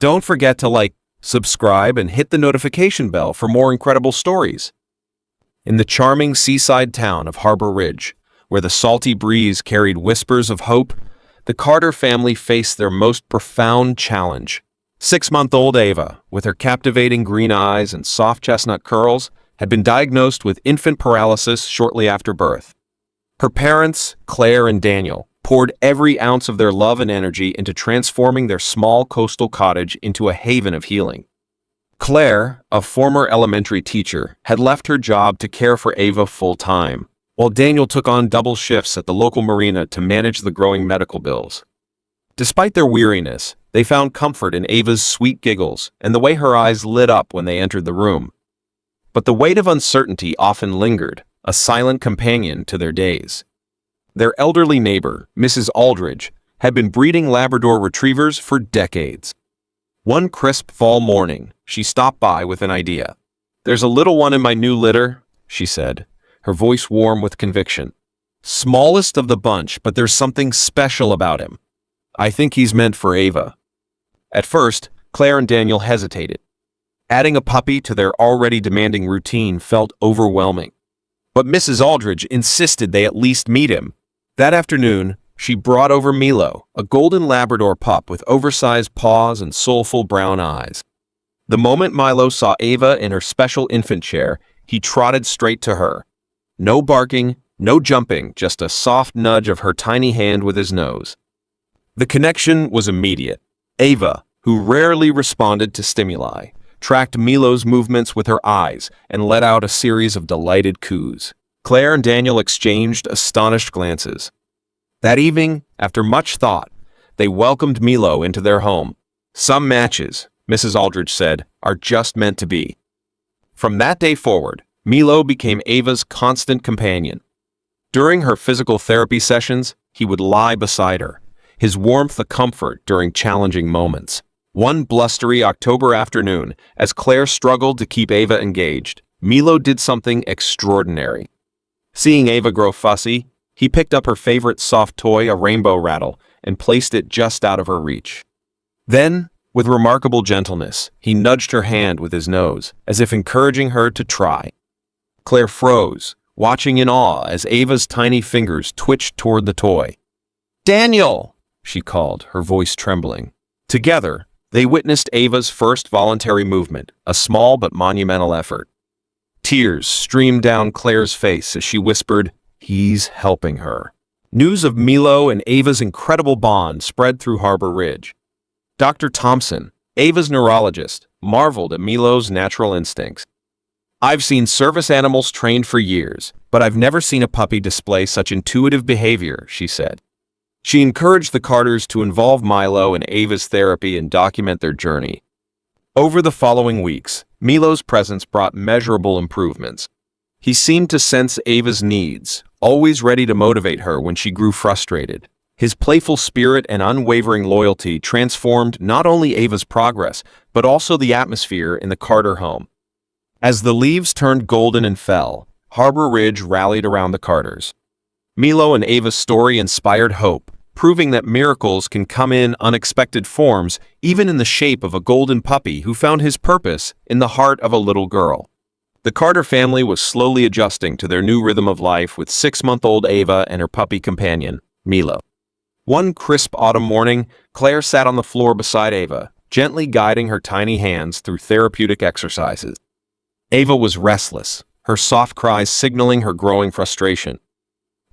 Don't forget to like, subscribe, and hit the notification bell for more incredible stories. In the charming seaside town of Harbor Ridge, where the salty breeze carried whispers of hope, the Carter family faced their most profound challenge. 6-month-old Ava, with her captivating green eyes and soft chestnut curls, had been diagnosed with infant paralysis shortly after birth. Her parents, Claire and Daniel, poured every ounce of their love and energy into transforming their small coastal cottage into a haven of healing. Claire, a former elementary teacher, had left her job to care for Ava full-time, while Daniel took on double shifts at the local marina to manage the growing medical bills. Despite their weariness, they found comfort in Ava's sweet giggles and the way her eyes lit up when they entered the room. But the weight of uncertainty often lingered, a silent companion to their days. Their elderly neighbor, Mrs. Aldridge, had been breeding Labrador retrievers for decades. One crisp fall morning, she stopped by with an idea. "There's a little one in my new litter," she said, her voice warm with conviction. "Smallest of the bunch, but there's something special about him. I think he's meant for Ava." At first, Claire and Daniel hesitated. Adding a puppy to their already demanding routine felt overwhelming. But Mrs. Aldridge insisted they at least meet him. That afternoon, she brought over Milo, a golden Labrador pup with oversized paws and soulful brown eyes. The moment Milo saw Ava in her special infant chair, he trotted straight to her. No barking, no jumping, just a soft nudge of her tiny hand with his nose. The connection was immediate. Ava, who rarely responded to stimuli, tracked Milo's movements with her eyes and let out a series of delighted coos. Claire and Daniel exchanged astonished glances. That evening, after much thought, they welcomed Milo into their home. "Some matches," Mrs. Aldridge said, "are just meant to be." From that day forward, Milo became Ava's constant companion. During her physical therapy sessions, he would lie beside her, his warmth a comfort during challenging moments. One blustery October afternoon, as Claire struggled to keep Ava engaged, Milo did something extraordinary. Seeing Ava grow fussy, he picked up her favorite soft toy, a rainbow rattle, and placed it just out of her reach. Then, with remarkable gentleness, he nudged her hand with his nose, as if encouraging her to try. Claire froze, watching in awe as Ava's tiny fingers twitched toward the toy. "Daniel!" she called, her voice trembling. Together, they witnessed Ava's first voluntary movement, a small but monumental effort. Tears streamed down Claire's face as she whispered, "He's helping her." News of Milo and Ava's incredible bond spread through Harbor Ridge. Dr. Thompson, Ava's neurologist, marveled at Milo's natural instincts. "I've seen service animals trained for years, but I've never seen a puppy display such intuitive behavior," she said. She encouraged the Carters to involve Milo in Ava's therapy and document their journey. Over the following weeks, Milo's presence brought measurable improvements. He seemed to sense Ava's needs, always ready to motivate her when she grew frustrated. His playful spirit and unwavering loyalty transformed not only Ava's progress, but also the atmosphere in the Carter home. As the leaves turned golden and fell, Harbor Ridge rallied around the Carters. Milo and Ava's story inspired hope, proving that miracles can come in unexpected forms, even in the shape of a golden puppy who found his purpose in the heart of a little girl. The Carter family was slowly adjusting to their new rhythm of life with 6-month-old Ava and her puppy companion, Milo. One crisp autumn morning, Claire sat on the floor beside Ava, gently guiding her tiny hands through therapeutic exercises. Ava was restless, her soft cries signaling her growing frustration.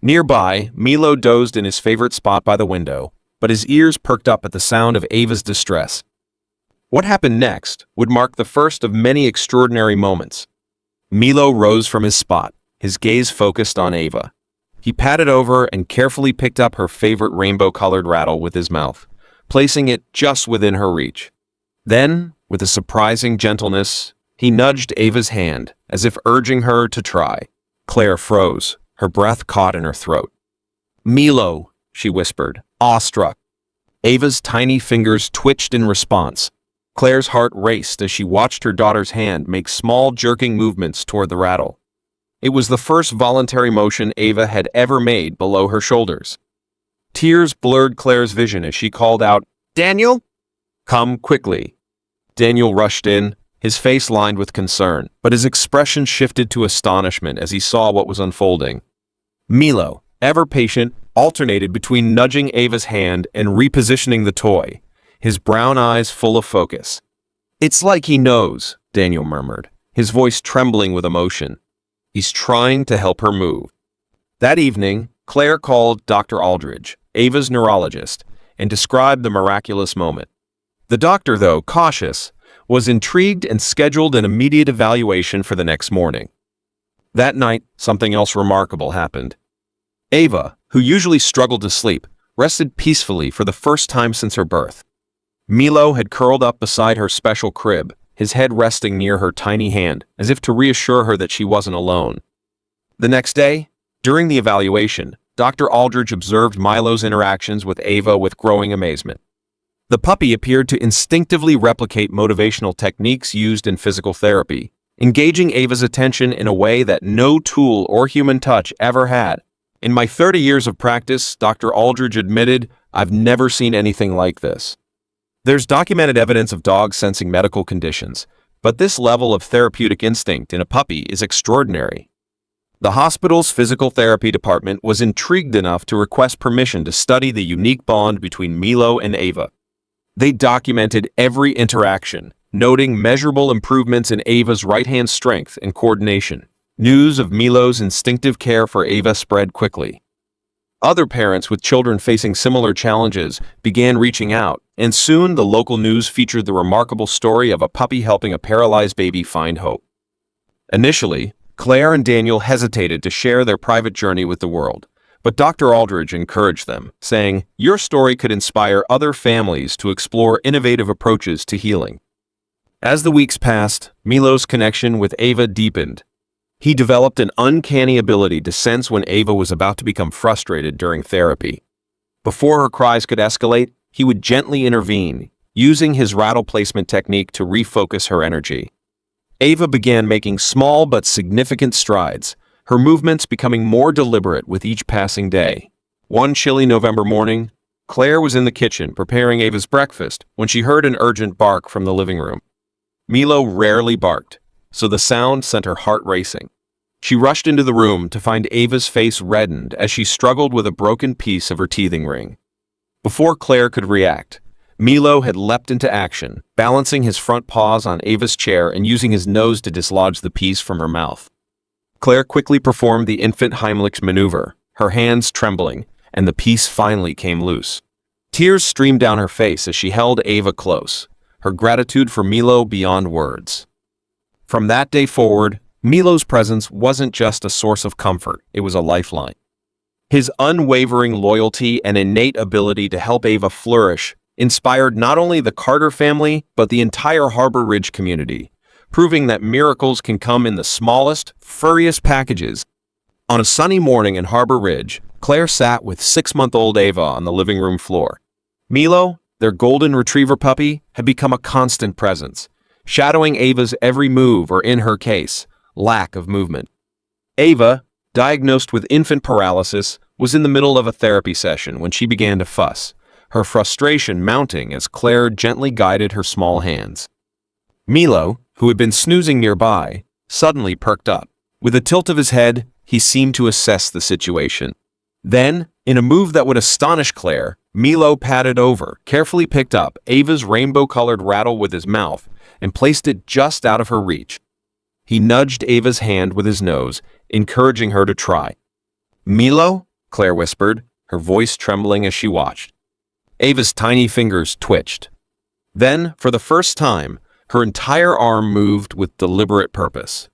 Nearby, Milo dozed in his favorite spot by the window, but his ears perked up at the sound of Ava's distress. What happened next would mark the first of many extraordinary moments. Milo rose from his spot, his gaze focused on Ava. He patted over and carefully picked up her favorite rainbow-colored rattle with his mouth, placing it just within her reach. Then, with a surprising gentleness, he nudged Ava's hand, as if urging her to try. Claire froze, her breath caught in her throat. "Milo," she whispered, awestruck. Ava's tiny fingers twitched in response. Claire's heart raced as she watched her daughter's hand make small jerking movements toward the rattle. It was the first voluntary motion Ava had ever made below her shoulders. Tears blurred Claire's vision as she called out, "Daniel?" "Come quickly," Daniel rushed in, his face lined with concern, but his expression shifted to astonishment as he saw what was unfolding. Milo, ever patient, alternated between nudging Ava's hand and repositioning the toy, his brown eyes full of focus. "It's like he knows," Daniel murmured, his voice trembling with emotion. "He's trying to help her move." That evening, Claire called Dr. Aldridge, Ava's neurologist, and described the miraculous moment. The doctor, though cautious, was intrigued and scheduled an immediate evaluation for the next morning. That night, something else remarkable happened. Ava, who usually struggled to sleep, rested peacefully for the first time since her birth. Milo had curled up beside her special crib, his head resting near her tiny hand, as if to reassure her that she wasn't alone. The next day, during the evaluation, Dr. Aldridge observed Milo's interactions with Ava with growing amazement. The puppy appeared to instinctively replicate motivational techniques used in physical therapy, engaging Ava's attention in a way that no tool or human touch ever had. "In my 30 years of practice," Dr. Aldridge admitted, "I've never seen anything like this." There's documented evidence of dogs sensing medical conditions, but this level of therapeutic instinct in a puppy is extraordinary. The hospital's physical therapy department was intrigued enough to request permission to study the unique bond between Milo and Ava. They documented every interaction, noting measurable improvements in Ava's right-hand strength and coordination. News of Milo's instinctive care for Ava spread quickly. Other parents with children facing similar challenges began reaching out, and soon the local news featured the remarkable story of a puppy helping a paralyzed baby find hope. Initially, Claire and Daniel hesitated to share their private journey with the world, but Dr. Aldridge encouraged them, saying, "Your story could inspire other families to explore innovative approaches to healing." As the weeks passed, Milo's connection with Ava deepened. He developed an uncanny ability to sense when Ava was about to become frustrated during therapy. Before her cries could escalate, he would gently intervene, using his rattle placement technique to refocus her energy. Ava began making small but significant strides, her movements becoming more deliberate with each passing day. One chilly November morning, Claire was in the kitchen preparing Ava's breakfast when she heard an urgent bark from the living room. Milo rarely barked, so the sound sent her heart racing. She rushed into the room to find Ava's face reddened as she struggled with a broken piece of her teething ring. Before Claire could react, Milo had leapt into action, balancing his front paws on Ava's chair and using his nose to dislodge the piece from her mouth. Claire quickly performed the infant Heimlich maneuver, her hands trembling, and the piece finally came loose. Tears streamed down her face as she held Ava close, her gratitude for Milo beyond words. From that day forward, Milo's presence wasn't just a source of comfort, it was a lifeline. His unwavering loyalty and innate ability to help Ava flourish inspired not only the Carter family, but the entire Harbor Ridge community, proving that miracles can come in the smallest, furriest packages. On a sunny morning in Harbor Ridge, Claire sat with 6-month-old Ava on the living room floor. Milo, their golden retriever puppy, had become a constant presence, shadowing Ava's every move or, in her case, lack of movement. Ava, diagnosed with infant paralysis, was in the middle of a therapy session when she began to fuss, her frustration mounting as Claire gently guided her small hands. Milo, who had been snoozing nearby, suddenly perked up. With a tilt of his head, he seemed to assess the situation. Then, in a move that would astonish Claire, Milo padded over, carefully picked up Ava's rainbow-colored rattle with his mouth, and placed it just out of her reach. He nudged Ava's hand with his nose, encouraging her to try. "Milo?" Claire whispered, her voice trembling as she watched. Ava's tiny fingers twitched. Then, for the first time, her entire arm moved with deliberate purpose.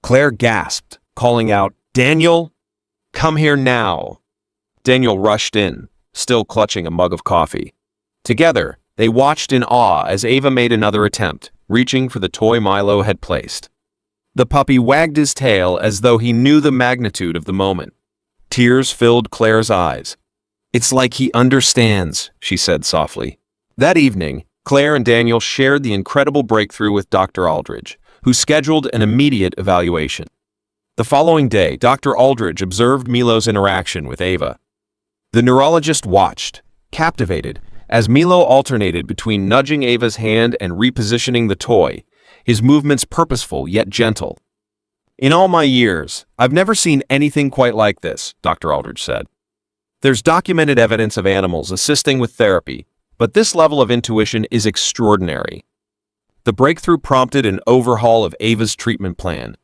Claire gasped, calling out, "Daniel, come here now." Daniel rushed in, still clutching a mug of coffee. Together, they watched in awe as Ava made another attempt, reaching for the toy Milo had placed. The puppy wagged his tail as though he knew the magnitude of the moment. Tears filled Claire's eyes. "It's like he understands," she said softly. That evening, Claire and Daniel shared the incredible breakthrough with Dr. Aldridge, who scheduled an immediate evaluation. The following day, Dr. Aldridge observed Milo's interaction with Ava. The neurologist watched, captivated, As Milo alternated between nudging Ava's hand and repositioning the toy, his movements purposeful yet gentle. "In all my years, I've never seen anything quite like this," Dr. Aldridge said. "There's documented evidence of animals assisting with therapy, but this level of intuition is extraordinary." The breakthrough prompted an overhaul of Ava's treatment plan.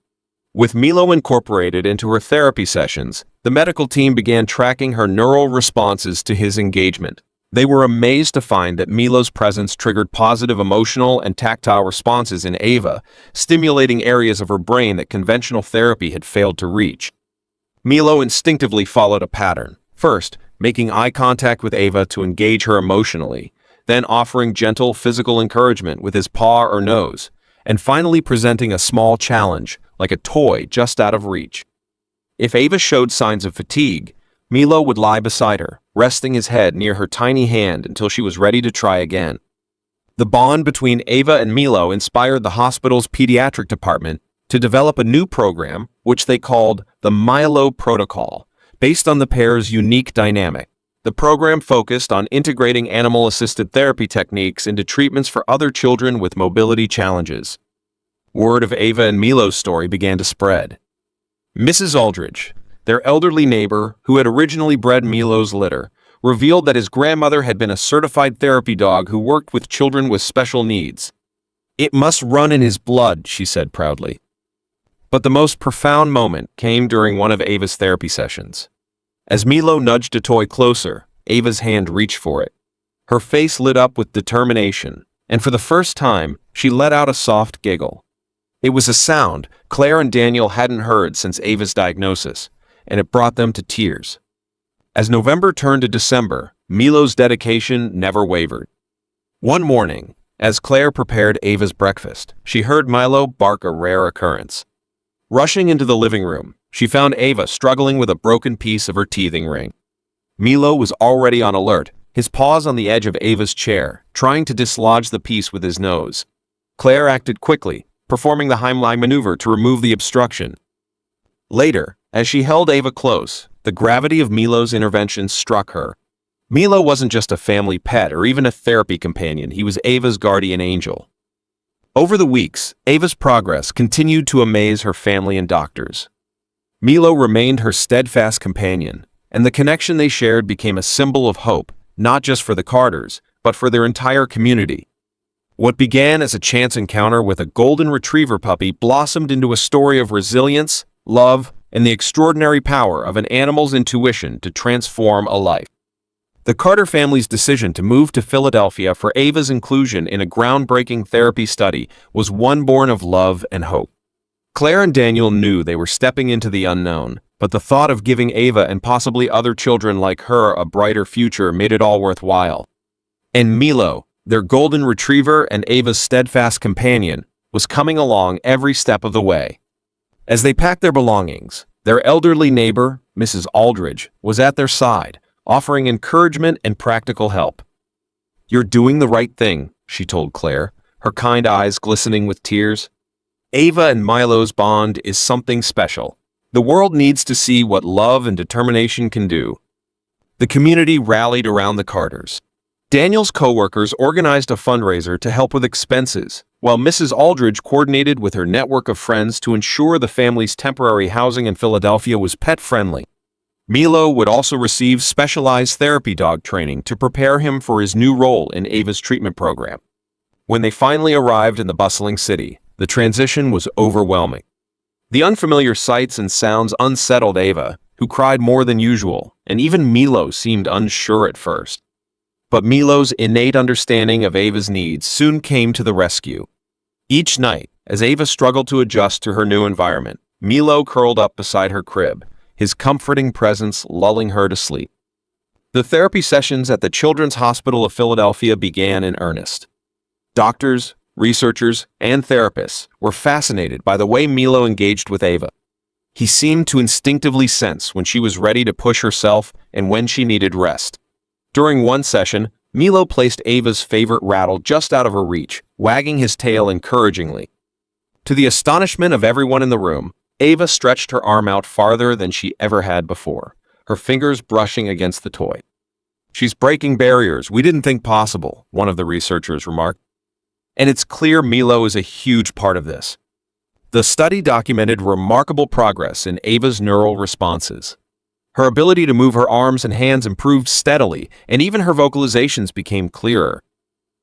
With Milo incorporated into her therapy sessions, the medical team began tracking her neural responses to his engagement. They were amazed to find that Milo's presence triggered positive emotional and tactile responses in Ava, stimulating areas of her brain that conventional therapy had failed to reach. Milo instinctively followed a pattern, first making eye contact with Ava to engage her emotionally, then offering gentle physical encouragement with his paw or nose, and finally presenting a small challenge, like a toy just out of reach. If Ava showed signs of fatigue, Milo would lie beside her, resting his head near her tiny hand until she was ready to try again. The bond between Ava and Milo inspired the hospital's pediatric department to develop a new program, which they called the Milo Protocol, based on the pair's unique dynamic. The program focused on integrating animal-assisted therapy techniques into treatments for other children with mobility challenges. Word of Ava and Milo's story began to spread. Mrs. Aldridge, their elderly neighbor, who had originally bred Milo's litter, revealed that his grandmother had been a certified therapy dog who worked with children with special needs. "It must run in his blood," she said proudly. But the most profound moment came during one of Ava's therapy sessions. As Milo nudged a toy closer, Ava's hand reached for it. Her face lit up with determination, and for the first time, she let out a soft giggle. It was a sound Claire and Daniel hadn't heard since Ava's diagnosis, and it brought them to tears. As November turned to December, Milo's dedication never wavered. One morning, as Claire prepared Ava's breakfast, she heard Milo bark a rare occurrence. Rushing into the living room, she found Ava struggling with a broken piece of her teething ring. Milo was already on alert, his paws on the edge of Ava's chair, trying to dislodge the piece with his nose. Claire acted quickly, performing the Heimlich maneuver to remove the obstruction. Later, as she held Ava close, the gravity of Milo's intervention struck her. Milo wasn't just a family pet or even a therapy companion, he was Ava's guardian angel. Over the weeks, Ava's progress continued to amaze her family and doctors. Milo remained her steadfast companion, and the connection they shared became a symbol of hope, not just for the Carters, but for their entire community. What began as a chance encounter with a golden retriever puppy blossomed into a story of resilience, love, and the extraordinary power of an animal's intuition to transform a life. The Carter family's decision to move to Philadelphia for Ava's inclusion in a groundbreaking therapy study was one born of love and hope. Claire and Daniel knew they were stepping into the unknown, but the thought of giving Ava and possibly other children like her a brighter future made it all worthwhile. And Milo, their golden retriever and Ava's steadfast companion, was coming along every step of the way. As they packed their belongings, their elderly neighbor, Mrs. Aldridge, was at their side, offering encouragement and practical help. "You're doing the right thing," she told Claire, her kind eyes glistening with tears. "Ava and Milo's bond is something special. The world needs to see what love and determination can do." The community rallied around the Carters. Daniel's co-workers organized a fundraiser to help with expenses, while Mrs. Aldridge coordinated with her network of friends to ensure the family's temporary housing in Philadelphia was pet-friendly. Milo would also receive specialized therapy dog training to prepare him for his new role in Ava's treatment program. When they finally arrived in the bustling city, the transition was overwhelming. The unfamiliar sights and sounds unsettled Ava, who cried more than usual, and even Milo seemed unsure at first. But Milo's innate understanding of Ava's needs soon came to the rescue. Each night, as Ava struggled to adjust to her new environment, Milo curled up beside her crib, his comforting presence lulling her to sleep. The therapy sessions at the Children's Hospital of Philadelphia began in earnest. Doctors, researchers, and therapists were fascinated by the way Milo engaged with Ava. He seemed to instinctively sense when she was ready to push herself and when she needed rest. During one session, Milo placed Ava's favorite rattle just out of her reach, wagging his tail encouragingly. To the astonishment of everyone in the room, Ava stretched her arm out farther than she ever had before, her fingers brushing against the toy. She's breaking barriers we didn't think possible, one of the researchers remarked. And it's clear Milo is a huge part of this. The study documented remarkable progress in Ava's neural responses. Her ability to move her arms and hands improved steadily, and even her vocalizations became clearer.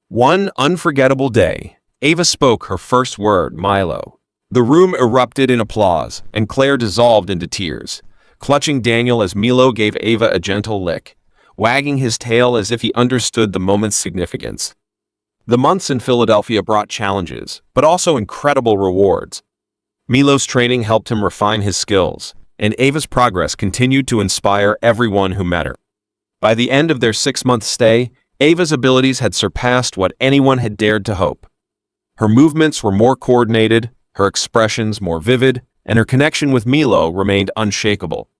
One unforgettable day, Ava spoke her first word, Milo. The room erupted in applause, and Claire dissolved into tears, clutching Daniel as Milo gave Ava a gentle lick, wagging his tail as if he understood the moment's significance. The months in Philadelphia brought challenges, but also incredible rewards. Milo's training helped him refine his skills, and Ava's progress continued to inspire everyone who met her. By the end of their 6-month stay, Ava's abilities had surpassed what anyone had dared to hope. Her movements were more coordinated, her expressions more vivid, and her connection with Milo remained unshakable.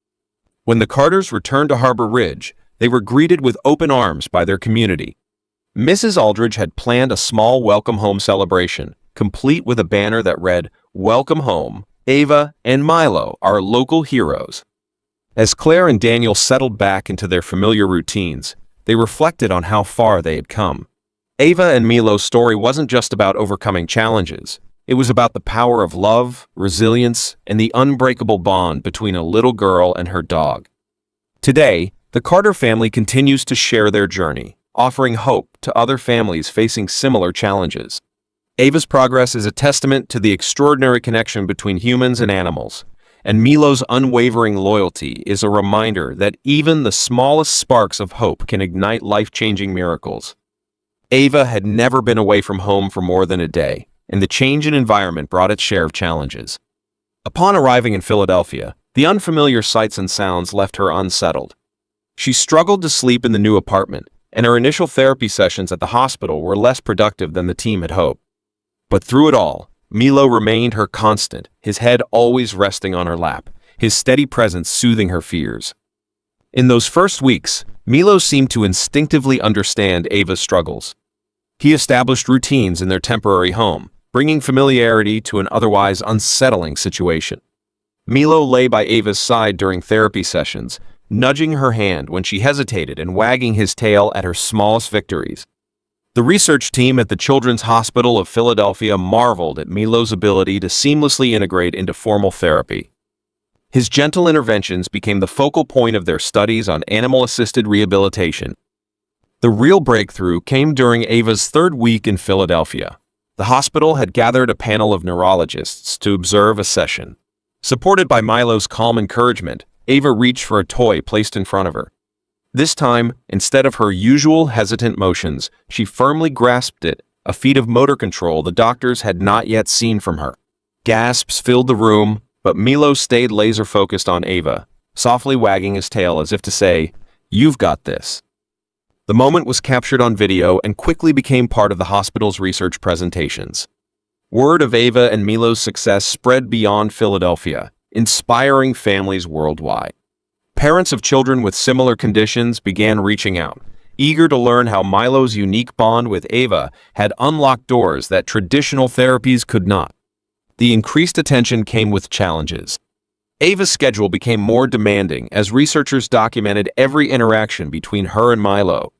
When the Carters returned to Harbor Ridge, they were greeted with open arms by their community. Mrs. Aldridge had planned a small welcome home celebration, complete with a banner that read, "Welcome home, Ava and Milo, our local heroes." As Claire and Daniel settled back into their familiar routines, they reflected on how far they had come. Ava and Milo's story wasn't just about overcoming challenges. It was about the power of love, resilience, and the unbreakable bond between a little girl and her dog. Today, the Carter family continues to share their journey, offering hope to other families facing similar challenges. Ava's progress is a testament to the extraordinary connection between humans and animals, and Milo's unwavering loyalty is a reminder that even the smallest sparks of hope can ignite life-changing miracles. Ava had never been away from home for more than a day, and the change in environment brought its share of challenges. Upon arriving in Philadelphia, the unfamiliar sights and sounds left her unsettled. She struggled to sleep in the new apartment, and her initial therapy sessions at the hospital were less productive than the team had hoped. But through it all, Milo remained her constant, his head always resting on her lap, his steady presence soothing her fears. In those first weeks, Milo seemed to instinctively understand Ava's struggles. He established routines in their temporary home, bringing familiarity to an otherwise unsettling situation. Milo lay by Ava's side during therapy sessions, nudging her hand when she hesitated and wagging his tail at her smallest victories. The research team at the Children's Hospital of Philadelphia marveled at Milo's ability to seamlessly integrate into formal therapy. His gentle interventions became the focal point of their studies on animal-assisted rehabilitation. The real breakthrough came during Ava's 3rd week in Philadelphia. The hospital had gathered a panel of neurologists to observe a session. Supported by Milo's calm encouragement, Ava reached for a toy placed in front of her. This time, instead of her usual hesitant motions, she firmly grasped it, a feat of motor control the doctors had not yet seen from her. Gasps filled the room, but Milo stayed laser-focused on Ava, softly wagging his tail as if to say, "You've got this." The moment was captured on video and quickly became part of the hospital's research presentations. Word of Ava and Milo's success spread beyond Philadelphia, inspiring families worldwide. Parents of children with similar conditions began reaching out, eager to learn how Milo's unique bond with Ava had unlocked doors that traditional therapies could not. The increased attention came with challenges. Ava's schedule became more demanding as researchers documented every interaction between her and Milo.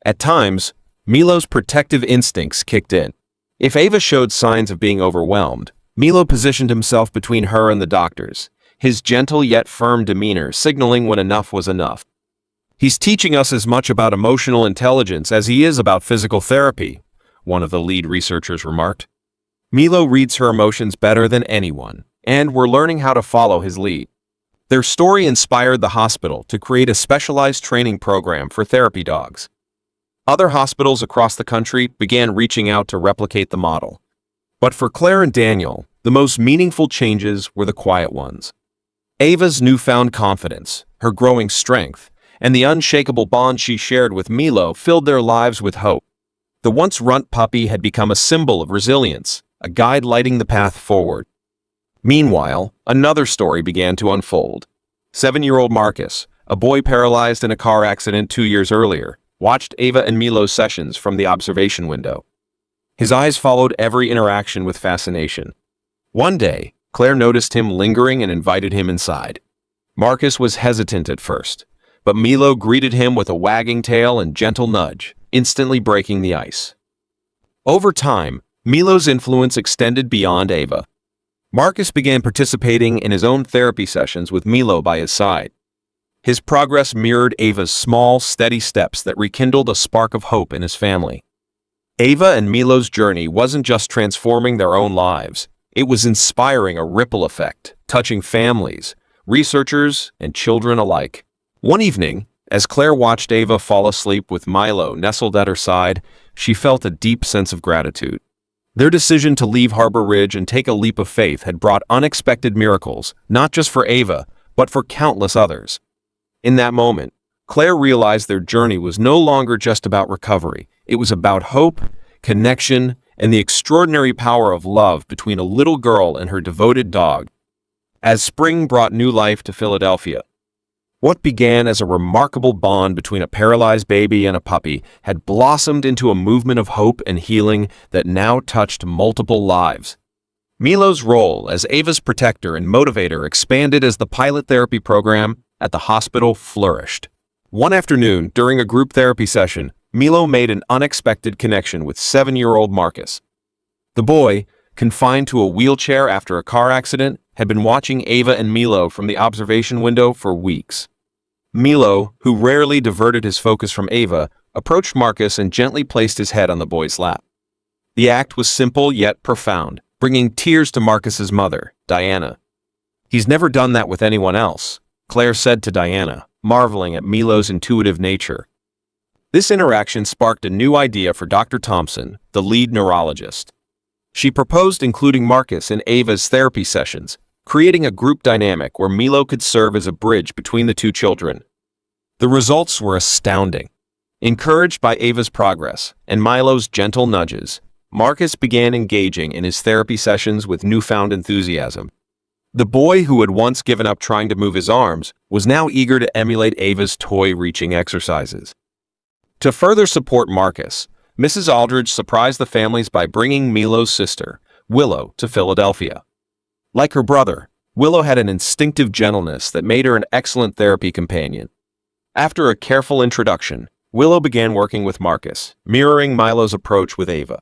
At times, Milo's protective instincts kicked in. If Ava showed signs of being overwhelmed, Milo positioned himself between her and the doctors, his gentle yet firm demeanor signaling when enough was enough. "He's teaching us as much about emotional intelligence as he is about physical therapy," one of the lead researchers remarked. "Milo reads her emotions better than anyone, and we're learning how to follow his lead." Their story inspired the hospital to create a specialized training program for therapy dogs. Other hospitals across the country began reaching out to replicate the model. But for Claire and Daniel, the most meaningful changes were the quiet ones. Ava's newfound confidence, her growing strength, and the unshakable bond she shared with Milo filled their lives with hope. The once runt puppy had become a symbol of resilience, a guide lighting the path forward. Meanwhile, another story began to unfold. 7-year-old Marcus, a boy paralyzed in a car accident 2 years earlier, watched Ava and Milo's sessions from the observation window. His eyes followed every interaction with fascination. One day, Claire noticed him lingering and invited him inside. Marcus was hesitant at first, but Milo greeted him with a wagging tail and gentle nudge, instantly breaking the ice. Over time, Milo's influence extended beyond Ava. Marcus began participating in his own therapy sessions with Milo by his side. His progress mirrored Ava's small, steady steps that rekindled a spark of hope in his family. Ava and Milo's journey wasn't just transforming their own lives, it was inspiring a ripple effect, touching families, researchers, and children alike. One evening, as Claire watched Ava fall asleep with Milo nestled at her side, she felt a deep sense of gratitude. Their decision to leave Harbor Ridge and take a leap of faith had brought unexpected miracles, not just for Ava, but for countless others. In that moment, Claire realized their journey was no longer just about recovery. It was about hope, connection, and the extraordinary power of love between a little girl and her devoted dog. As spring brought new life to Philadelphia, what began as a remarkable bond between a paralyzed baby and a puppy had blossomed into a movement of hope and healing that now touched multiple lives. Milo's role as Ava's protector and motivator expanded as the pilot therapy program at the hospital flourished. One afternoon, during a group therapy session, Milo made an unexpected connection with 7-year-old Marcus. The boy, confined to a wheelchair after a car accident, had been watching Ava and Milo from the observation window for weeks. Milo, who rarely diverted his focus from Ava, approached Marcus and gently placed his head on the boy's lap. The act was simple yet profound, bringing tears to Marcus's mother, Diana. "He's never done that with anyone else," Claire said to Diana, marveling at Milo's intuitive nature. This interaction sparked a new idea for Dr. Thompson, the lead neurologist. She proposed including Marcus in Ava's therapy sessions, creating a group dynamic where Milo could serve as a bridge between the two children. The results were astounding. Encouraged by Ava's progress and Milo's gentle nudges, Marcus began engaging in his therapy sessions with newfound enthusiasm. The boy who had once given up trying to move his arms was now eager to emulate Ava's toy-reaching exercises. To further support Marcus, Mrs. Aldridge surprised the families by bringing Milo's sister, Willow, to Philadelphia. Like her brother, Willow had an instinctive gentleness that made her an excellent therapy companion. After a careful introduction, Willow began working with Marcus, mirroring Milo's approach with Ava.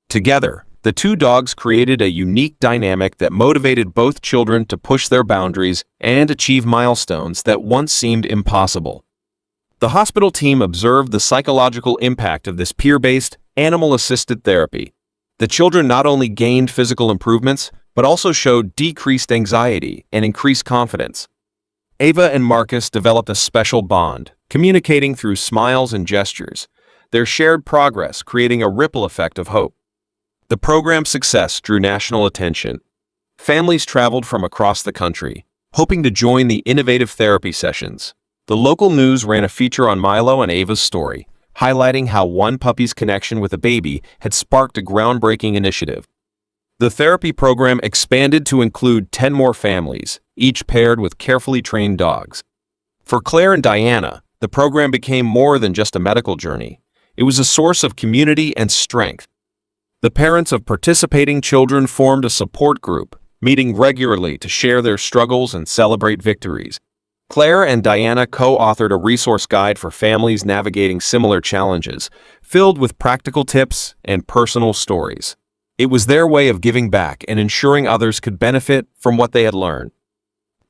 Together, the two dogs created a unique dynamic that motivated both children to push their boundaries and achieve milestones that once seemed impossible. The hospital team observed the psychological impact of this peer-based, animal-assisted therapy. The children not only gained physical improvements, but also showed decreased anxiety and increased confidence. Ava and Marcus developed a special bond, communicating through smiles and gestures, their shared progress creating a ripple effect of hope. The program's success drew national attention. Families traveled from across the country, hoping to join the innovative therapy sessions. The local news ran a feature on Milo and Ava's story, highlighting how one puppy's connection with a baby had sparked a groundbreaking initiative. The therapy program expanded to include 10 more families, each paired with carefully trained dogs. For Claire and Diana, the program became more than just a medical journey. It was a source of community and strength. The parents of participating children formed a support group, meeting regularly to share their struggles and celebrate victories. Claire and Diana co-authored a resource guide for families navigating similar challenges, filled with practical tips and personal stories. It was their way of giving back and ensuring others could benefit from what they had learned.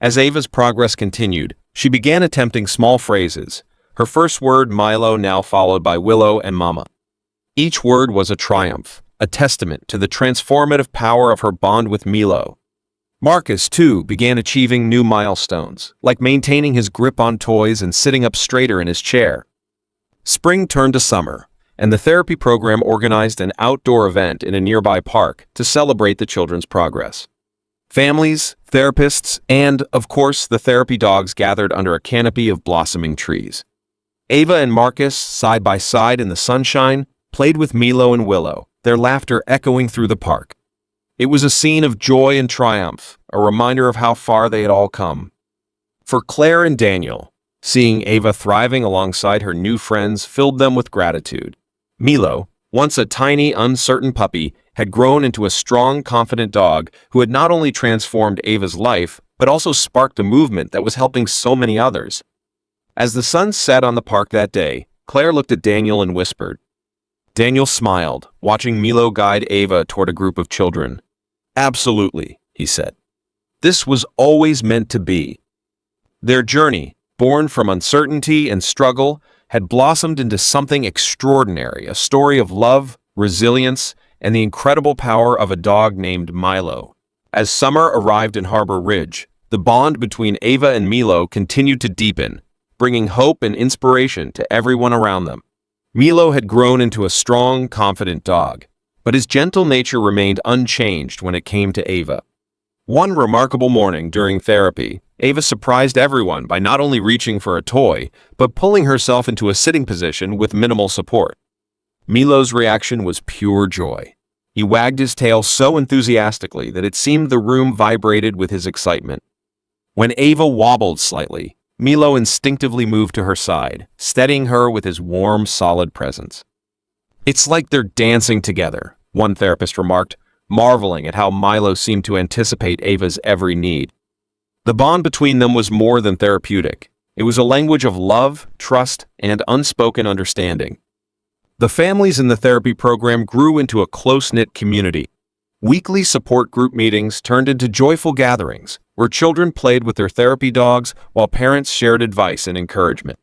As Ava's progress continued, she began attempting small phrases, her first word Milo now followed by Willow and Mama. Each word was a triumph, a testament to the transformative power of her bond with Milo. Marcus, too, began achieving new milestones, like maintaining his grip on toys and sitting up straighter in his chair. Spring turned to summer, and the therapy program organized an outdoor event in a nearby park to celebrate the children's progress. Families, therapists, and, of course, the therapy dogs gathered under a canopy of blossoming trees. Ava and Marcus, side by side in the sunshine, played with Milo and Willow, their laughter echoing through the park. It was a scene of joy and triumph, a reminder of how far they had all come. For Claire and Daniel, seeing Ava thriving alongside her new friends filled them with gratitude. Milo, once a tiny, uncertain puppy, had grown into a strong, confident dog who had not only transformed Ava's life, but also sparked a movement that was helping so many others. As the sun set on the park that day, Claire looked at Daniel and whispered. Daniel smiled, watching Milo guide Ava toward a group of children. Absolutely, he said. This was always meant to be. Their journey, born from uncertainty and struggle, had blossomed into something extraordinary, a story of love, resilience, and the incredible power of a dog named Milo. As summer arrived in Harbor Ridge, the bond between Ava and Milo continued to deepen, bringing hope and inspiration to everyone around them. Milo had grown into a strong, confident dog, but his gentle nature remained unchanged when it came to Ava. One remarkable morning during therapy, Ava surprised everyone by not only reaching for a toy, but pulling herself into a sitting position with minimal support. Milo's reaction was pure joy. He wagged his tail so enthusiastically that it seemed the room vibrated with his excitement. When Ava wobbled slightly, Milo instinctively moved to her side, steadying her with his warm, solid presence. It's like they're dancing together, one therapist remarked, marveling at how Milo seemed to anticipate Ava's every need. The bond between them was more than therapeutic. It was a language of love, trust, and unspoken understanding. The families in the therapy program grew into a close-knit community. Weekly support group meetings turned into joyful gatherings, where children played with their therapy dogs while parents shared advice and encouragement.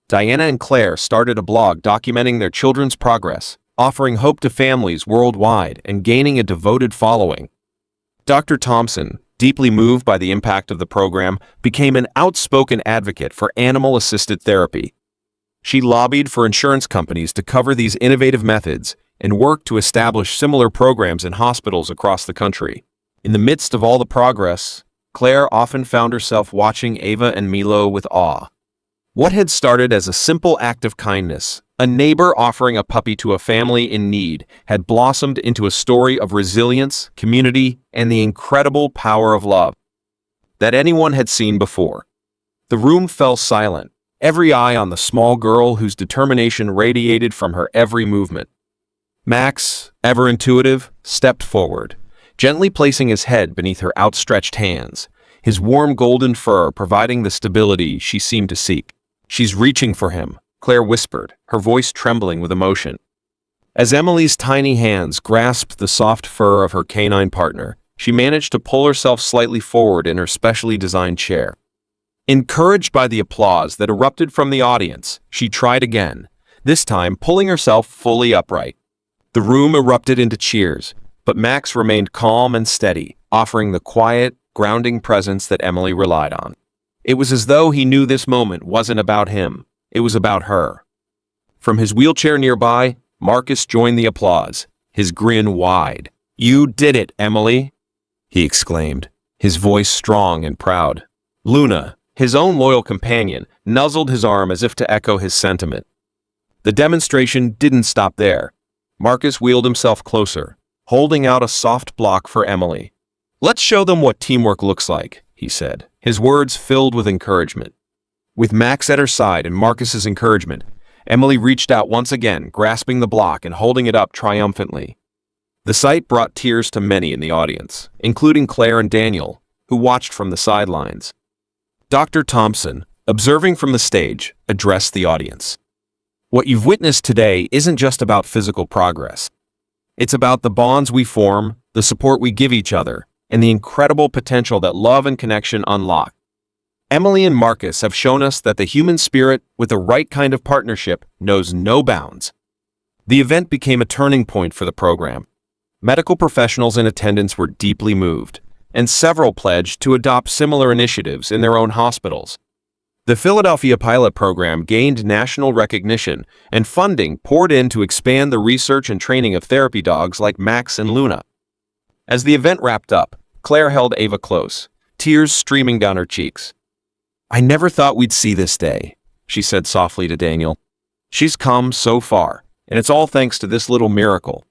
Diana and Claire started a blog documenting their children's progress, offering hope to families worldwide and gaining a devoted following. Dr. Thompson, deeply moved by the impact of the program, became an outspoken advocate for animal-assisted therapy. She lobbied for insurance companies to cover these innovative methods and worked to establish similar programs in hospitals across the country. In the midst of all the progress, Claire often found herself watching Ava and Milo with awe. What had started as a simple act of kindness, a neighbor offering a puppy to a family in need, had blossomed into a story of resilience, community, and the incredible power of love that anyone had seen before. The room fell silent, every eye on the small girl whose determination radiated from her every movement. Max, ever intuitive, stepped forward, gently placing his head beneath her outstretched hands, his warm golden fur providing the stability she seemed to seek. She's reaching for him, Claire whispered, her voice trembling with emotion. As Emily's tiny hands grasped the soft fur of her canine partner, she managed to pull herself slightly forward in her specially designed chair. Encouraged by the applause that erupted from the audience, she tried again, this time pulling herself fully upright. The room erupted into cheers, but Max remained calm and steady, offering the quiet, grounding presence that Emily relied on. It was as though he knew this moment wasn't about him, it was about her. From his wheelchair nearby, Marcus joined the applause, his grin wide. "You did it, Emily," he exclaimed, his voice strong and proud. Luna, his own loyal companion, nuzzled his arm as if to echo his sentiment. The demonstration didn't stop there. Marcus wheeled himself closer, holding out a soft block for Emily. "Let's show them what teamwork looks like," he said, his words filled with encouragement. With Max at her side and Marcus's encouragement, Emily reached out once again, grasping the block and holding it up triumphantly. The sight brought tears to many in the audience, including Claire and Daniel, who watched from the sidelines. Dr. Thompson, observing from the stage, addressed the audience. "What you've witnessed today isn't just about physical progress. It's about the bonds we form, the support we give each other, and the incredible potential that love and connection unlock. Emily and Marcus have shown us that the human spirit, with the right kind of partnership, knows no bounds." The event became a turning point for the program. Medical professionals in attendance were deeply moved, and several pledged to adopt similar initiatives in their own hospitals. The Philadelphia pilot program gained national recognition, and funding poured in to expand the research and training of therapy dogs like Max and Luna. As the event wrapped up, Claire held Ava close, tears streaming down her cheeks. "I never thought we'd see this day," she said softly to Daniel. "She's come so far, and it's all thanks to this little miracle."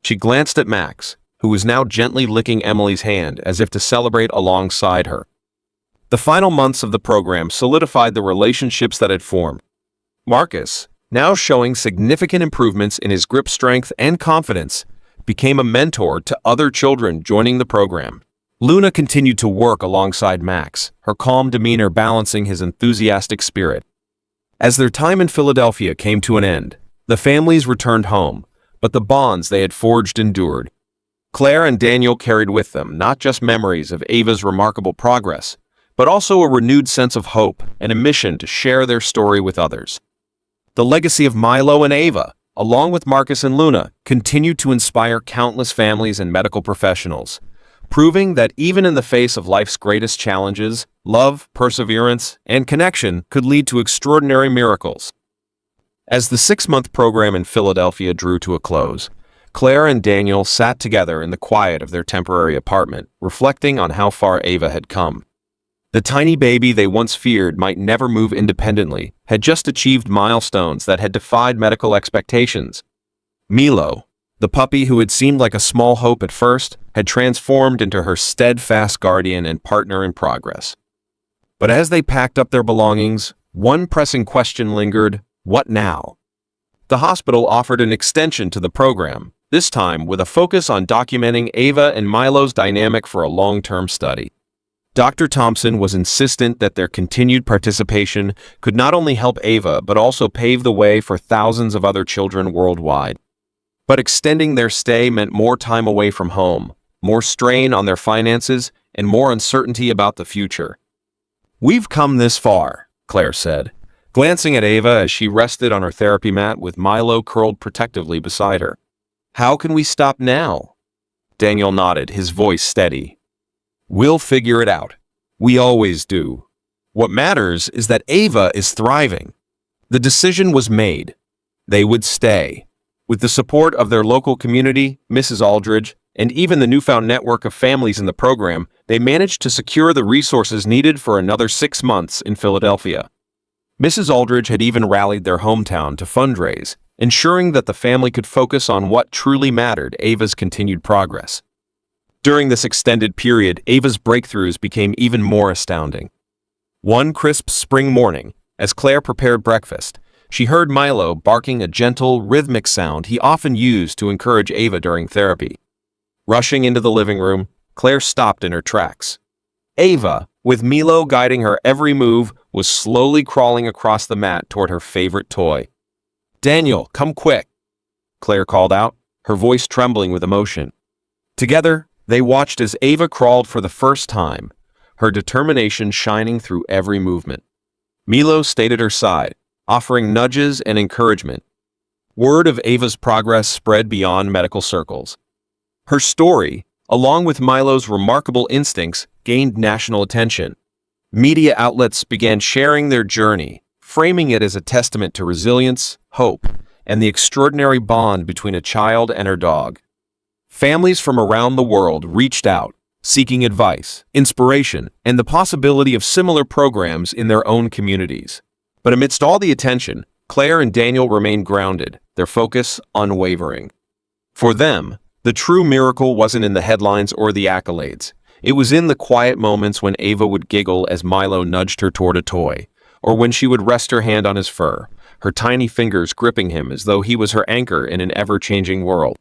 She glanced at Max, who was now gently licking Emily's hand as if to celebrate alongside her. The final months of the program solidified the relationships that had formed. Marcus, now showing significant improvements in his grip strength and confidence, became a mentor to other children joining the program. Luna continued to work alongside Max, her calm demeanor balancing his enthusiastic spirit. As their time in Philadelphia came to an end, the families returned home, but the bonds they had forged endured. Claire and Daniel carried with them not just memories of Ava's remarkable progress, but also a renewed sense of hope and a mission to share their story with others. The legacy of Milo and Ava, along with Marcus and Luna, continued to inspire countless families and medical professionals, proving that even in the face of life's greatest challenges, love, perseverance, and connection could lead to extraordinary miracles. As the 6-month program in Philadelphia drew to a close, Claire and Daniel sat together in the quiet of their temporary apartment, reflecting on how far Ava had come. The tiny baby they once feared might never move independently had just achieved milestones that had defied medical expectations. Milo, the puppy who had seemed like a small hope at first, had transformed into her steadfast guardian and partner in progress. But as they packed up their belongings, one pressing question lingered: what now? The hospital offered an extension to the program, this time with a focus on documenting Ava and Milo's dynamic for a long-term study. Dr. Thompson was insistent that their continued participation could not only help Ava but also pave the way for thousands of other children worldwide. But extending their stay meant more time away from home, more strain on their finances, and more uncertainty about the future. "We've come this far," Claire said, glancing at Ava as she rested on her therapy mat with Milo curled protectively beside her. "How can we stop now?" Daniel nodded, his voice steady. "We'll figure it out. We always do. What matters is that Ava is thriving." The decision was made. They would stay. With the support of their local community, Mrs. Aldridge, and even the newfound network of families in the program, they managed to secure the resources needed for another 6 months in Philadelphia. Mrs. Aldridge had even rallied their hometown to fundraise, ensuring that the family could focus on what truly mattered: Ava's continued progress. During this extended period, Ava's breakthroughs became even more astounding. One crisp spring morning, as Claire prepared breakfast, she heard Milo barking a gentle, rhythmic sound he often used to encourage Ava during therapy. Rushing into the living room, Claire stopped in her tracks. Ava, with Milo guiding her every move, was slowly crawling across the mat toward her favorite toy. "Daniel, come quick," Claire called out, her voice trembling with emotion. Together, they watched as Ava crawled for the first time, her determination shining through every movement. Milo stayed at her side, offering nudges and encouragement. Word of Ava's progress spread beyond medical circles. Her story, along with Milo's remarkable instincts, gained national attention. Media outlets began sharing their journey, framing it as a testament to resilience, hope, and the extraordinary bond between a child and her dog. Families from around the world reached out, seeking advice, inspiration, and the possibility of similar programs in their own communities. But amidst all the attention, Claire and Daniel remained grounded, their focus unwavering. For them, the true miracle wasn't in the headlines or the accolades. It was in the quiet moments when Ava would giggle as Milo nudged her toward a toy, or when she would rest her hand on his fur, her tiny fingers gripping him as though he was her anchor in an ever-changing world.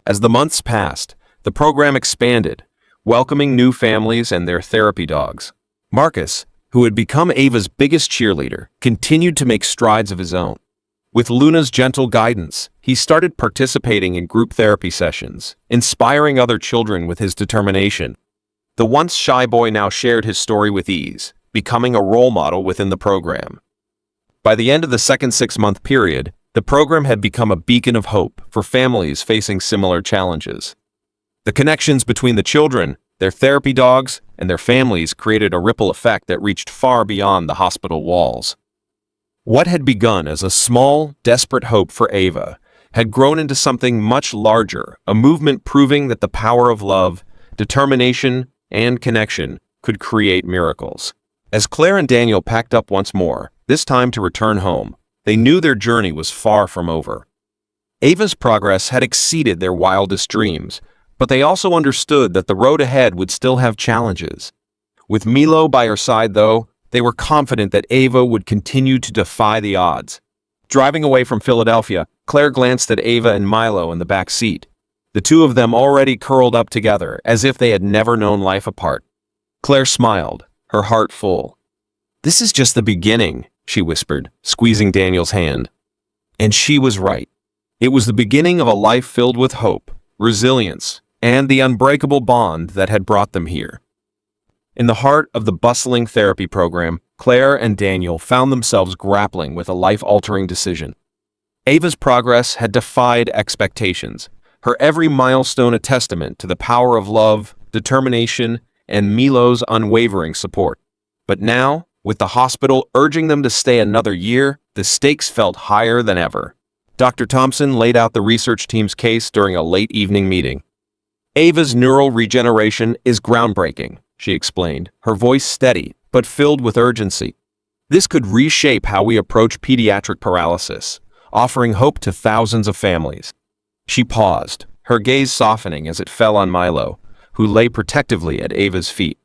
As the months passed, the program expanded, welcoming new families and their therapy dogs. Marcus, who had become Ava's biggest cheerleader, continued to make strides of his own. With Luna's gentle guidance, he started participating in group therapy sessions, inspiring other children with his determination. The once shy boy now shared his story with ease, becoming a role model within the program. By the end of the second 6-month period, the program had become a beacon of hope for families facing similar challenges. The connections between the children, their therapy dogs, and their families created a ripple effect that reached far beyond the hospital walls. What had begun as a small, desperate hope for Ava had grown into something much larger, a movement proving that the power of love, determination, and connection could create miracles. As Claire and Daniel packed up once more, this time to return home, they knew their journey was far from over. Ava's progress had exceeded their wildest dreams, but they also understood that the road ahead would still have challenges. With Milo by her side, though, they were confident that Ava would continue to defy the odds. Driving away from Philadelphia, Claire glanced at Ava and Milo in the back seat, the two of them already curled up together as if they had never known life apart. Claire smiled, her heart full. "This is just the beginning," she whispered, squeezing Daniel's hand. And she was right. It was the beginning of a life filled with hope, resilience, and the unbreakable bond that had brought them here. In the heart of the bustling therapy program, Claire and Daniel found themselves grappling with a life-altering decision. Ava's progress had defied expectations, her every milestone a testament to the power of love, determination, and Milo's unwavering support. But now, with the hospital urging them to stay another year, the stakes felt higher than ever. Dr. Thompson laid out the research team's case during a late evening meeting. Ava's neural regeneration is groundbreaking, she explained, her voice steady but filled with urgency. This could reshape how we approach pediatric paralysis, offering hope to thousands of families. She paused, her gaze softening as it fell on Milo, who lay protectively at Ava's feet.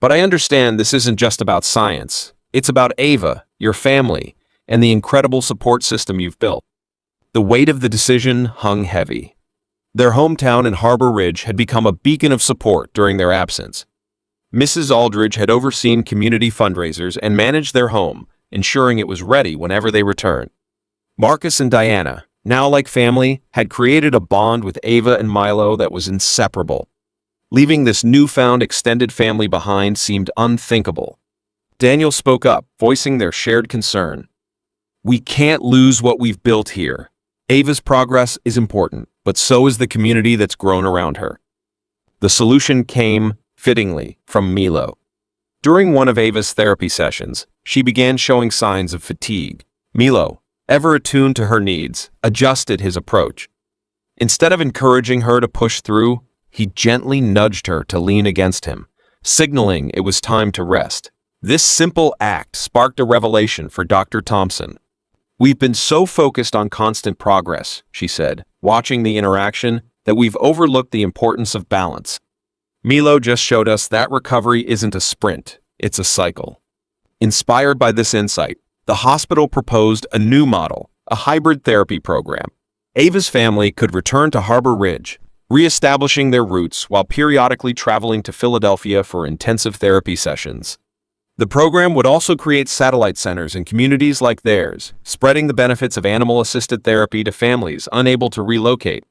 But I understand this isn't just about science. It's about Ava, your family, and the incredible support system you've built. The weight of the decision hung heavy. Their hometown in Harbor Ridge had become a beacon of support during their absence. Mrs. Aldridge had overseen community fundraisers and managed their home, ensuring it was ready whenever they returned. Marcus and Diana, now like family, had created a bond with Ava and Milo that was inseparable. Leaving this newfound extended family behind seemed unthinkable. Daniel spoke up, voicing their shared concern. We can't lose what we've built here. Ava's progress is important, but so is the community that's grown around her. The solution came, fittingly, from Milo. During one of Ava's therapy sessions, she began showing signs of fatigue. Milo, ever attuned to her needs, adjusted his approach. Instead of encouraging her to push through, he gently nudged her to lean against him, signaling it was time to rest. This simple act sparked a revelation for Dr. Thompson. We've been so focused on constant progress, she said, watching the interaction, that we've overlooked the importance of balance. Milo just showed us that recovery isn't a sprint, it's a cycle. Inspired by this insight, the hospital proposed a new model, a hybrid therapy program. Ava's family could return to Harbor Ridge, reestablishing their roots while periodically traveling to Philadelphia for intensive therapy sessions. The program would also create satellite centers in communities like theirs, spreading the benefits of animal-assisted therapy to families unable to relocate.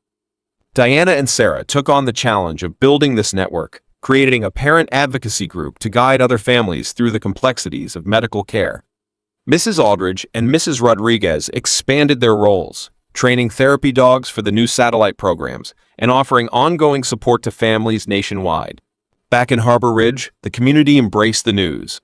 Diana and Sarah took on the challenge of building this network, creating a parent advocacy group to guide other families through the complexities of medical care. Mrs. Aldridge and Mrs. Rodriguez expanded their roles, training therapy dogs for the new satellite programs and offering ongoing support to families nationwide. Back in Harbor Ridge, the community embraced the news.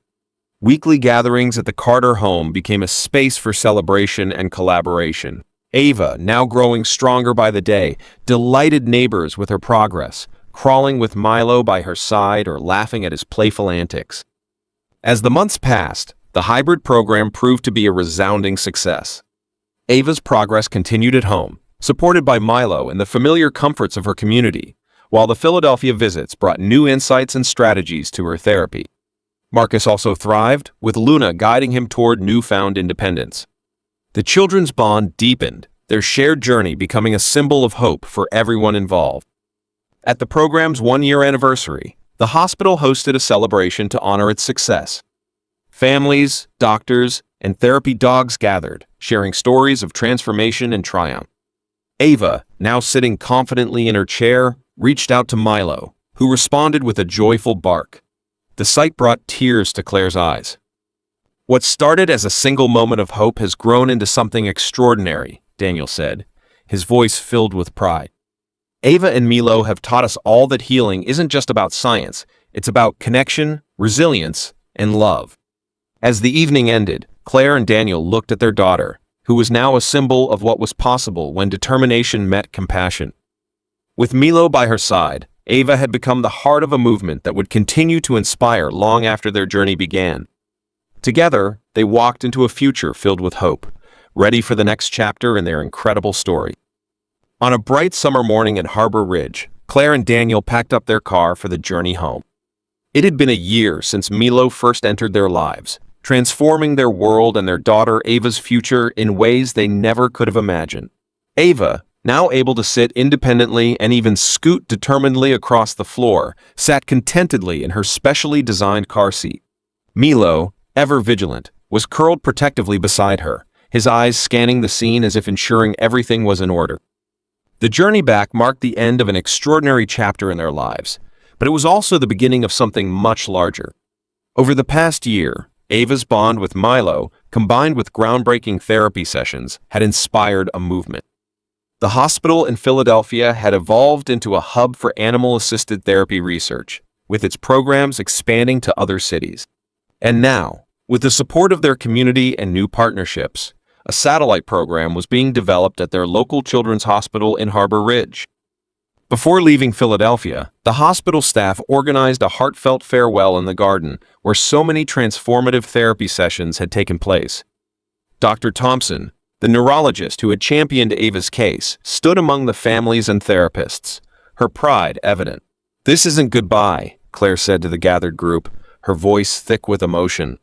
Weekly gatherings at the Carter home became a space for celebration and collaboration. Ava, now growing stronger by the day, delighted neighbors with her progress, crawling with Milo by her side or laughing at his playful antics. As the months passed, the hybrid program proved to be a resounding success. Ava's progress continued at home, supported by Milo and the familiar comforts of her community, while the Philadelphia visits brought new insights and strategies to her therapy. Marcus also thrived, with Luna guiding him toward newfound independence. The children's bond deepened, their shared journey becoming a symbol of hope for everyone involved. At the program's one-year anniversary, the hospital hosted a celebration to honor its success. Families, doctors, and therapy dogs gathered, sharing stories of transformation and triumph. Ava, now sitting confidently in her chair, reached out to Milo, who responded with a joyful bark. The sight brought tears to Claire's eyes. What started as a single moment of hope has grown into something extraordinary, Daniel said, his voice filled with pride. Ava and Milo have taught us all that healing isn't just about science, it's about connection, resilience, and love. As the evening ended, Claire and Daniel looked at their daughter, who was now a symbol of what was possible when determination met compassion. With Milo by her side, Ava had become the heart of a movement that would continue to inspire long after their journey began. Together, they walked into a future filled with hope, ready for the next chapter in their incredible story. On a bright summer morning at Harbor Ridge, Claire and Daniel packed up their car for the journey home. It had been a year since Milo first entered their lives, transforming their world and their daughter Ava's future in ways they never could have imagined. Ava, now able to sit independently and even scoot determinedly across the floor, sat contentedly in her specially designed car seat. Milo, ever vigilant, was curled protectively beside her, his eyes scanning the scene as if ensuring everything was in order. The journey back marked the end of an extraordinary chapter in their lives, but it was also the beginning of something much larger. Over the past year, Ava's bond with Milo, combined with groundbreaking therapy sessions, had inspired a movement. The hospital in Philadelphia had evolved into a hub for animal-assisted therapy research, with its programs expanding to other cities. And now, with the support of their community and new partnerships, a satellite program was being developed at their local children's hospital in Harbor Ridge. Before leaving Philadelphia, the hospital staff organized a heartfelt farewell in the garden where so many transformative therapy sessions had taken place. Dr. Thompson, the neurologist who had championed Ava's case, stood among the families and therapists, her pride evident. "This isn't goodbye," Claire said to the gathered group, her voice thick with emotion.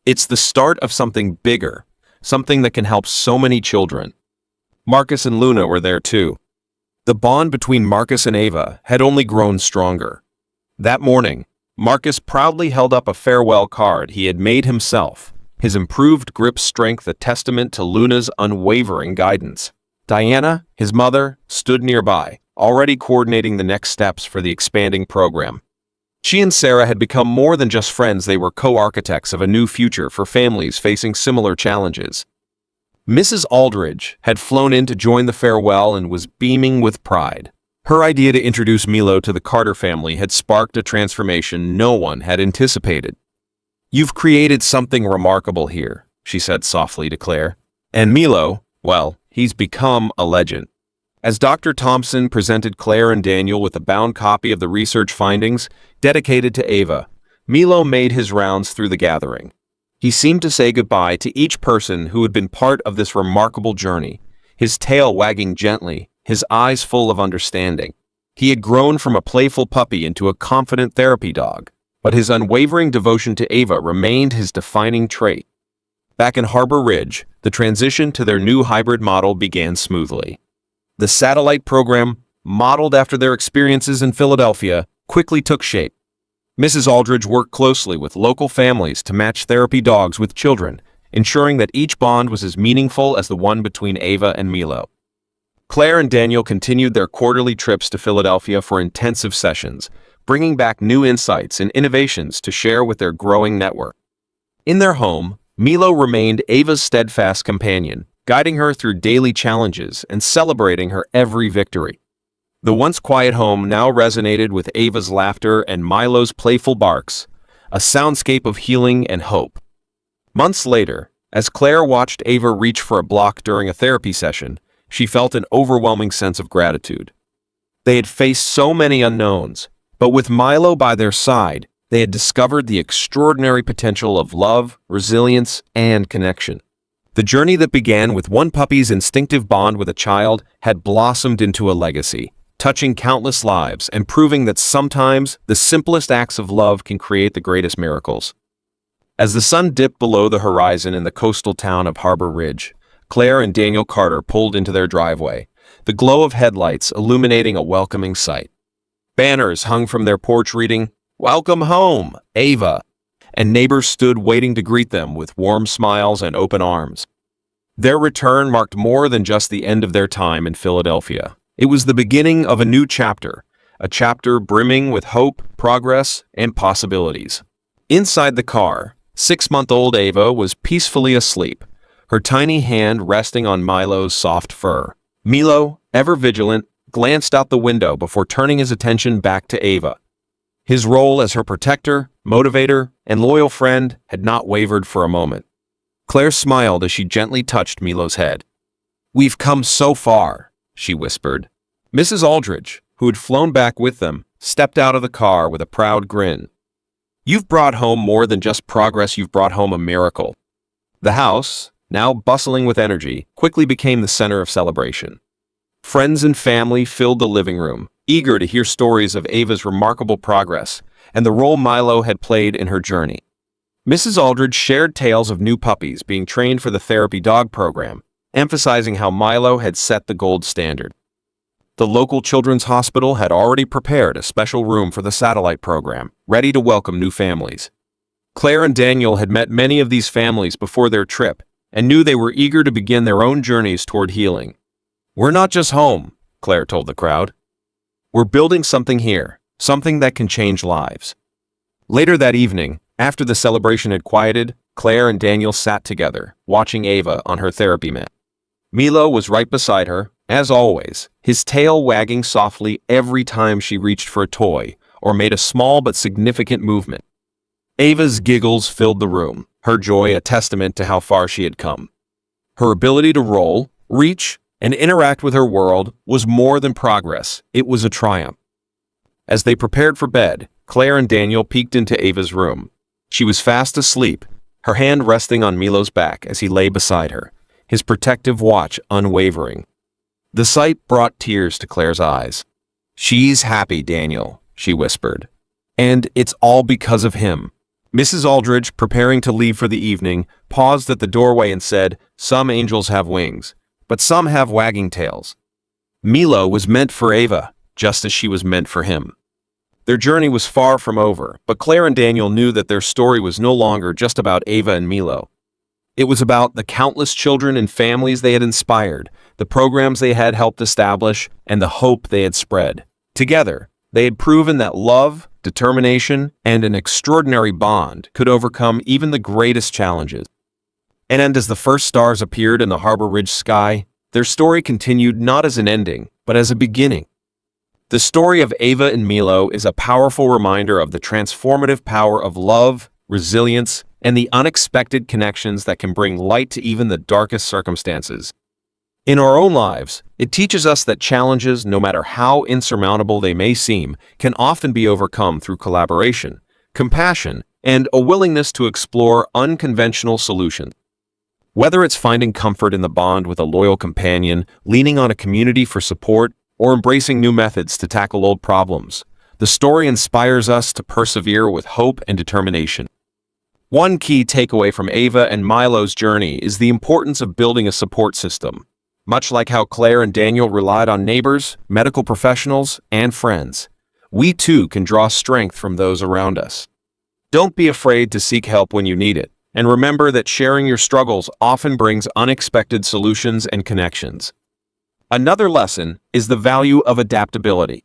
"It's the start of something bigger, something that can help so many children." Marcus and Luna were there too. The bond between Marcus and Ava had only grown stronger. That morning, Marcus proudly held up a farewell card he had made himself, his improved grip strength a testament to Luna's unwavering guidance. Diana, his mother, stood nearby, already coordinating the next steps for the expanding program. She and Sarah had become more than just friends, they were co-architects of a new future for families facing similar challenges. Mrs. Aldridge had flown in to join the farewell and was beaming with pride. Her idea to introduce Milo to the Carter family had sparked a transformation no one had anticipated. "You've created something remarkable here," she said softly to Claire. "And Milo, well, he's become a legend." As Dr. Thompson presented Claire and Daniel with a bound copy of the research findings dedicated to Ava, Milo made his rounds through the gathering. He seemed to say goodbye to each person who had been part of this remarkable journey, his tail wagging gently, his eyes full of understanding. He had grown from a playful puppy into a confident therapy dog, but his unwavering devotion to Ava remained his defining trait. Back in Harbor Ridge, the transition to their new hybrid model began smoothly. The satellite program, modeled after their experiences in Philadelphia, quickly took shape. Mrs. Aldridge worked closely with local families to match therapy dogs with children, ensuring that each bond was as meaningful as the one between Ava and Milo. Claire and Daniel continued their quarterly trips to Philadelphia for intensive sessions, bringing back new insights and innovations to share with their growing network. In their home, Milo remained Ava's steadfast companion, guiding her through daily challenges and celebrating her every victory. The once quiet home now resonated with Ava's laughter and Milo's playful barks, a soundscape of healing and hope. Months later, as Claire watched Ava reach for a block during a therapy session, she felt an overwhelming sense of gratitude. They had faced so many unknowns, but with Milo by their side, they had discovered the extraordinary potential of love, resilience, and connection. The journey that began with one puppy's instinctive bond with a child had blossomed into a legacy, touching countless lives and proving that sometimes the simplest acts of love can create the greatest miracles. As the sun dipped below the horizon in the coastal town of Harbor Ridge, Claire and Daniel Carter pulled into their driveway, the glow of headlights illuminating a welcoming sight. Banners hung from their porch reading, "Welcome home, Ava," and neighbors stood waiting to greet them with warm smiles and open arms. Their return marked more than just the end of their time in Philadelphia. It was the beginning of a new chapter, a chapter brimming with hope, progress, and possibilities. Inside the car, 6-month-old Ava was peacefully asleep, her tiny hand resting on Milo's soft fur. Milo, ever vigilant, glanced out the window before turning his attention back to Ava. His role as her protector, motivator, and loyal friend had not wavered for a moment. Claire smiled as she gently touched Milo's head. "We've come so far," she whispered. Mrs. Aldridge, who had flown back with them, stepped out of the car with a proud grin. "You've brought home more than just progress, you've brought home a miracle." The house, now bustling with energy, quickly became the center of celebration. Friends and family filled the living room, eager to hear stories of Ava's remarkable progress and the role Milo had played in her journey. Mrs. Aldridge shared tales of new puppies being trained for the therapy dog program, emphasizing how Milo had set the gold standard. The local children's hospital had already prepared a special room for the satellite program, ready to welcome new families. Claire and Daniel had met many of these families before their trip and knew they were eager to begin their own journeys toward healing. "We're not just home," Claire told the crowd. "We're building something here, something that can change lives." Later that evening, after the celebration had quieted, Claire and Daniel sat together, watching Ava on her therapy mat. Milo was right beside her, as always, his tail wagging softly every time she reached for a toy or made a small but significant movement. Ava's giggles filled the room, her joy a testament to how far she had come. Her ability to roll, reach, and interact with her world was more than progress, it was a triumph. As they prepared for bed, Claire and Daniel peeked into Ava's room. She was fast asleep, her hand resting on Milo's back as he lay beside her, his protective watch unwavering. The sight brought tears to Claire's eyes. "She's happy, Daniel," she whispered. "And it's all because of him." Mrs. Aldridge, preparing to leave for the evening, paused at the doorway and said, "Some angels have wings, but some have wagging tails." Milo was meant for Ava, just as she was meant for him. Their journey was far from over, but Claire and Daniel knew that their story was no longer just about Ava and Milo. It was about the countless children and families they had inspired, the programs they had helped establish, and the hope they had spread. Together, they had proven that love, determination, and an extraordinary bond could overcome even the greatest challenges. And as the first stars appeared in the Harbor Ridge sky, their story continued not as an ending, but as a beginning. The story of Ava and Milo is a powerful reminder of the transformative power of love, resilience, and the unexpected connections that can bring light to even the darkest circumstances. In our own lives, it teaches us that challenges, no matter how insurmountable they may seem, can often be overcome through collaboration, compassion, and a willingness to explore unconventional solutions. Whether it's finding comfort in the bond with a loyal companion, leaning on a community for support, or embracing new methods to tackle old problems, the story inspires us to persevere with hope and determination. One key takeaway from Ava and Milo's journey is the importance of building a support system. Much like how Claire and Daniel relied on neighbors, medical professionals, and friends, we too can draw strength from those around us. Don't be afraid to seek help when you need it, and remember that sharing your struggles often brings unexpected solutions and connections. Another lesson is the value of adaptability.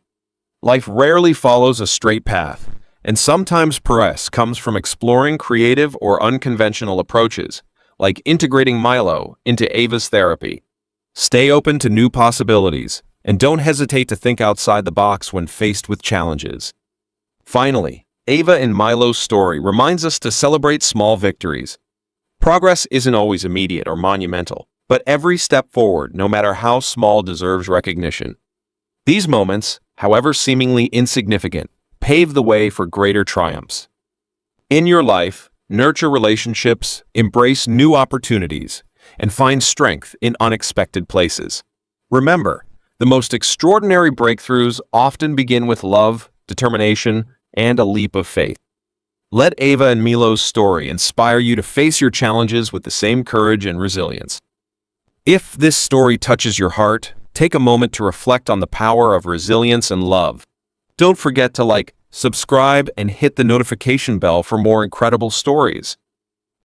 Life rarely follows a straight path, and sometimes progress comes from exploring creative or unconventional approaches, like integrating Milo into Ava's therapy. Stay open to new possibilities, and don't hesitate to think outside the box when faced with challenges. Finally, Ava and Milo's story reminds us to celebrate small victories. Progress isn't always immediate or monumental, but every step forward, no matter how small, deserves recognition. These moments, however seemingly insignificant, pave the way for greater triumphs. In your life, nurture relationships, embrace new opportunities, and find strength in unexpected places. Remember, the most extraordinary breakthroughs often begin with love, determination, and a leap of faith. Let Ava and Milo's story inspire you to face your challenges with the same courage and resilience. If this story touches your heart, take a moment to reflect on the power of resilience and love. Don't forget to like, subscribe, and hit the notification bell for more incredible stories.